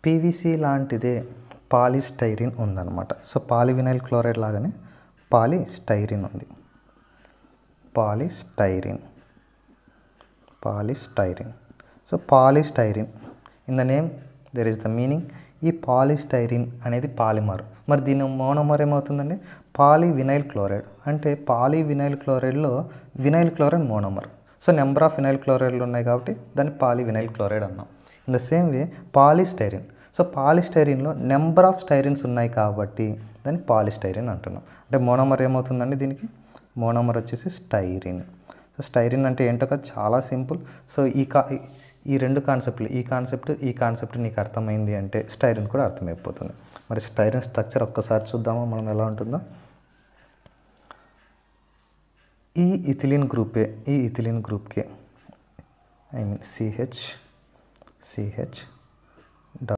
PVC లాంటిదే polystyrene ఉందన్నమాట. So polyvinyl chloride లాగానే పాలిస్టైరిన్ ఉంది. Polystyrene. So polystyrene in the name there is the meaning. ఈ polystyrene అనేది పాలిమర్. మరి దీని మోనోమర్ ఏమవుతుందండి? Polyvinyl chloride. అంటే పాలివినైల్ క్లోరైడ్లో vinyl chloride monomer. So number of vinyl క్లోరైడ్లు ఉన్నాయి కాబట్టి దాన్ని పాలివినైల్ క్లోరైడ్ అన్నాం. In the same way polystyrene. So పాలిస్టైరిన్లో నెంబర్ ఆఫ్ స్టైరిన్స్ ఉన్నాయి కాబట్టి దాన్ని పాలిస్టైరిన్ అంటున్నాం. అంటే మోనోమర్ ఏమవుతుందండి దీనికి? మోనోమర్ వచ్చేసి స్టైరిన్. సో స్టైరిన్ అంటే ఏంటో కదా, చాలా సింపుల్. సో ఈ రెండు కాన్సెప్ట్లు, ఈ కాన్సెప్ట్ నీకు అర్థమైంది అంటే స్టైరిన్ కూడా అర్థమైపోతుంది. మరి స్టైరిన్ స్ట్రక్చర్ ఒక్కసారి చూద్దామా మనం ఎలా ఉంటుందో. ఈ ఇథిలిన్ గ్రూప్కే, ఐ మీన్ CH